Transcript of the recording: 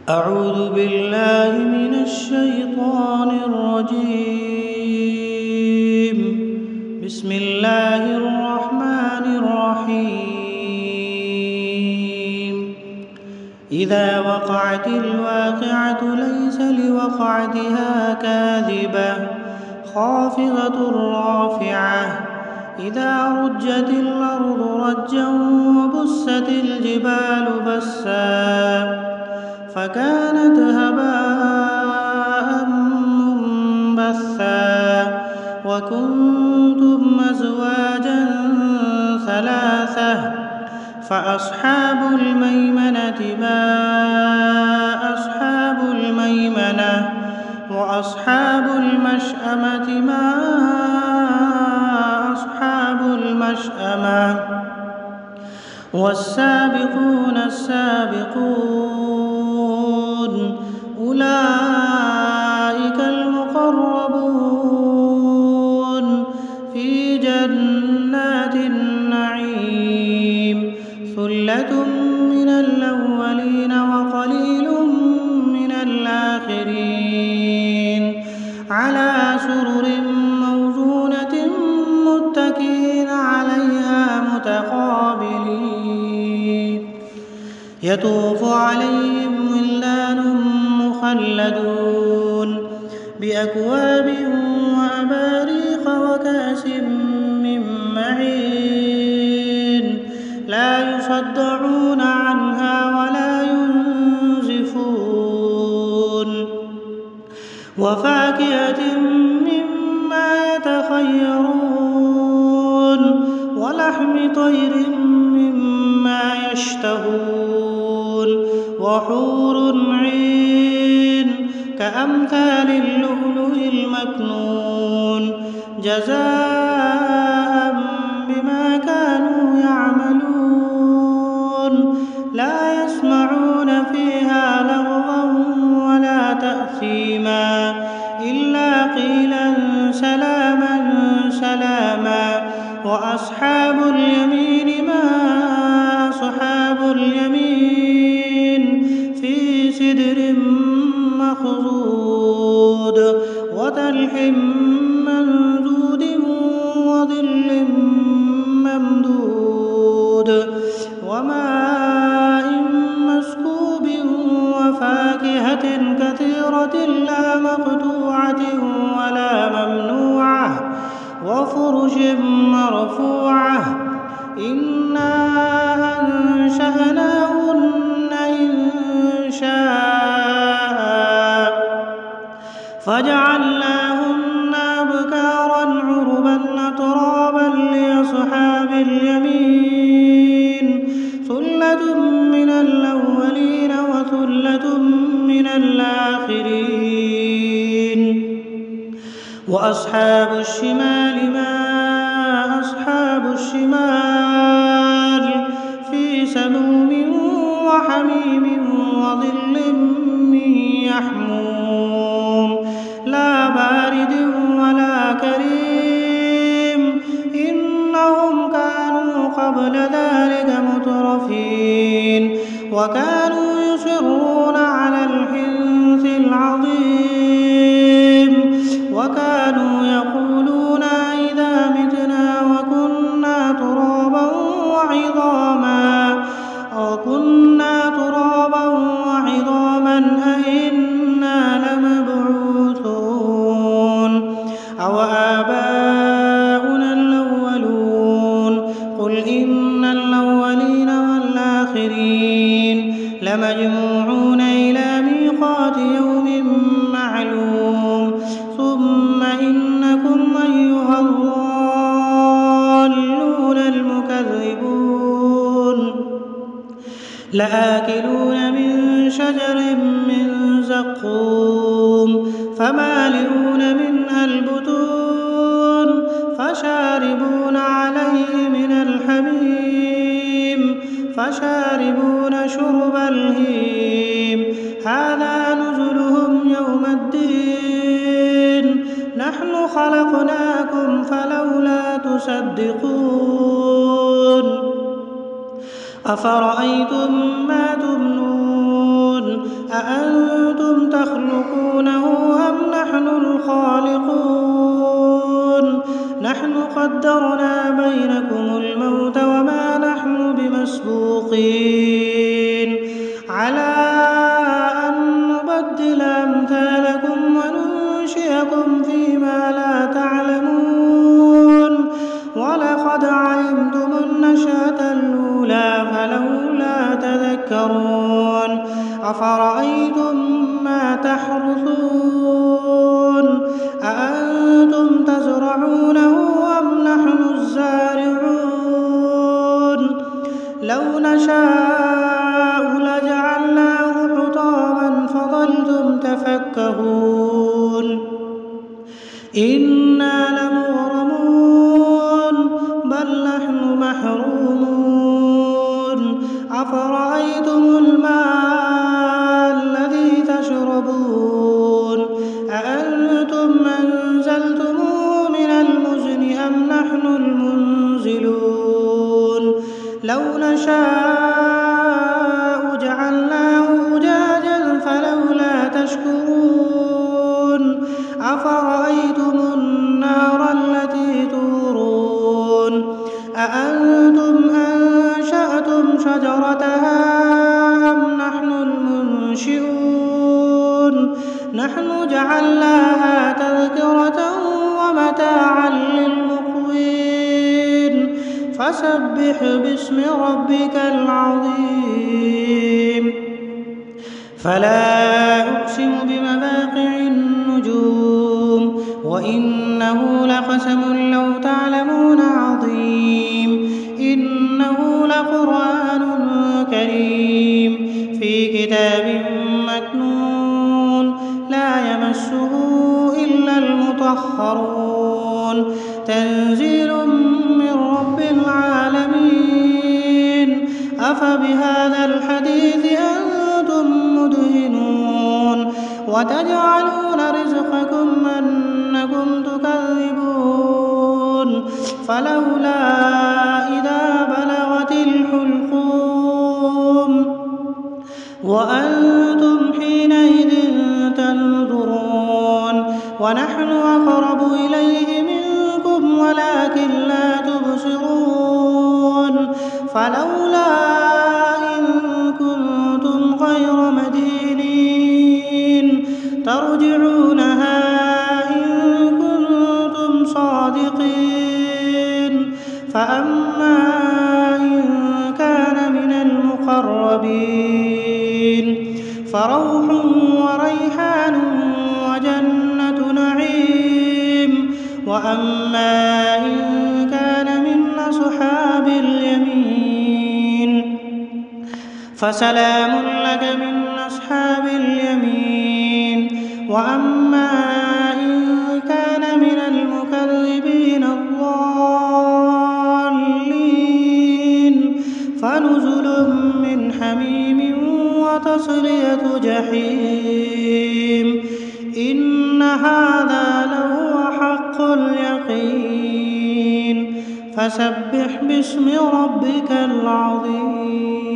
أعوذ بالله من الشيطان الرجيم. بسم الله الرحمن الرحيم. إذا وقعت الواقعة ليس لوقعتها كاذبة خافضة رافعة إذا رجت الأرض رجا وبست الجبال بسا فكانت هباء منبثا وكنتم أزواجا ثلاثة فأصحاب الميمنة ما أصحاب الميمنة وأصحاب المشأمة ما أصحاب المشأمة والسابقون السابقون أولئك المقربون في جنات النعيم ثلة من الأولين وقليل من الآخرين على سرر موزونة متكئين عليها متقابلين يطوف عليهم ولدان مخلدون بأكواب وأباريق وكأس من معين لا يصدعون عنها ولا ينزفون وفاكهة مما يتخيرون ولحم طير مما يشتهون وحور عين كأمثال اللؤلؤ المكنون جزاء بما كانوا يعملون لا يسمعون فيها لغوا ولا تأثيما إلا قيلا سلاما سلاما وأصحاب اليمين ما أصحاب اليمين في سدر مخضود وطلح منضود وظل ممدود وماء مسكوب وفاكهة كثيرة لا مقطوعة ولا ممنوعة وفرش مرفوعة إنا أنشأناهن إنشاء فجعلناهن أبكارا عربا أترابا لأصحاب اليمين ثلة من الأولين وثلة من الآخرين وأصحاب الشمال ما أصحاب الشمال في سموم وحميم وظل من يحموم لا بارد ولا كريم إنهم كانوا قبل ذلك مترفين وكانوا يصرون على الحنث العظيم وكانوا يقولون إذا متنا وكنا ترابا وعظاما أئنا لمبعوثون أو آباؤنا الأولون قل إن الأولين والآخرين لمجموعون إلى ميقات يوم معلوم ثم إنكم أيها الضالون المكذبون لآكلون من شجر من زقوم فمالئون منها البطون فشاربون عليه من الحميم فشاربون شرب الهيم هذا نزلهم يوم الدين نحن خلقناكم فلولا تصدقون أفرأيتم ما تمنون أأنتم تخلقونه أم نحن الخالقون نحن قدرنا بينكم الموت وما نحن بمسبوقين على أن نبدل أمثالكم وننشئكم فيما لا تعلمون ولقد علمتم النشأة الأولى فلولا تذكرون أفرأيتم ما تحرثون أأنتم تزرعونه أم نحن الزارعون لو نشاء لجعلناه حطاما فظلتم تفكهون إنا لمغرمون بل نحن محرومون أفرأيتم الماء الذي تشربون أأنتم أنزلتموه من المزن أم نحن المنزلون لو نشاء جعلناه أجاجا فلولا تشكرون أفرأيتم النار التي تورون أأنتم أنشأتم شجرتها أم نحن المنشئون نحن جعلناها تذكرة ومتاعا للمقوين فسبح باسم ربك العظيم فلا أقسم بمواقع النجوم وإنه لقسم لو تعلمون عظيم إنه لقرآن كريم في كتاب مكنون لا يمسه إلا المطهرون تنزيل من رب العالمين أفبهذا الحديث أنتم مدهنون وتجعلون رزقكم أنكم تكذبون فلولا إذا بلغت الحلقوم وأنتم حينئذ تنظرون ونحن أقرب إليه منكم ولكن لا تبصرون فلولا إن كنتم غير مدينين ترجعونها إن كنتم صادقين فأما إن كان من المقربين فروح وريحان وجنة نعيم وأما إن كان من أصحاب اليمين فسلام لك من أصحاب اليمين وأما إن كان من المكذبين الضالين فنزل من حميم وتصلية جحيم إن هذا لهو حق اليقين فسبح باسم ربك العظيم